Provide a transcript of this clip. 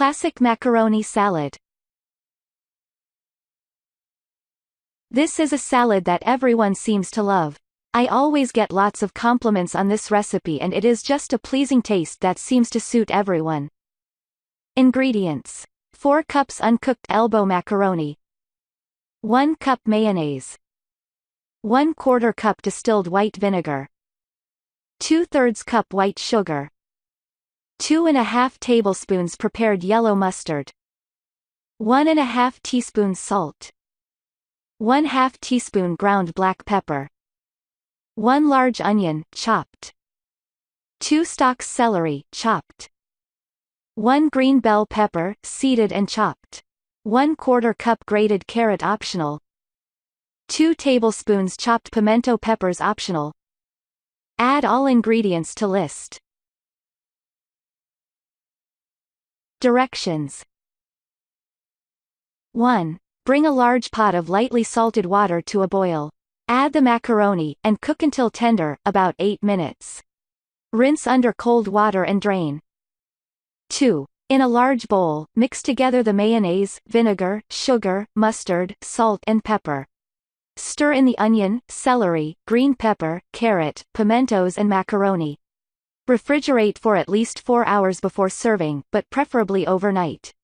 Classic macaroni salad. This is a salad that everyone seems to love. I always get lots of compliments on this recipe, and it is just a pleasing taste that seems to suit everyone. Ingredients: 4 cups uncooked elbow macaroni, 1 cup mayonnaise, 1/4 cup distilled white vinegar, 2/3 cup white sugar, 2½ tablespoons prepared yellow mustard, 1½ teaspoon salt, 1/2 teaspoon ground black pepper, 1 large onion, chopped, 2 stalks celery, chopped, 1 green bell pepper, seeded and chopped, 1/4 cup grated carrot optional, 2 tablespoons chopped pimento peppers optional. Add all ingredients to list. Directions. 1. Bring a large pot of lightly salted water to a boil. Add the macaroni, and cook until tender, about 8 minutes. Rinse under cold water and drain. 2. In a large bowl, mix together the mayonnaise, vinegar, sugar, mustard, salt and pepper. Stir in the onion, celery, green pepper, carrot, pimentos and macaroni. Refrigerate for at least 4 hours before serving, but preferably overnight.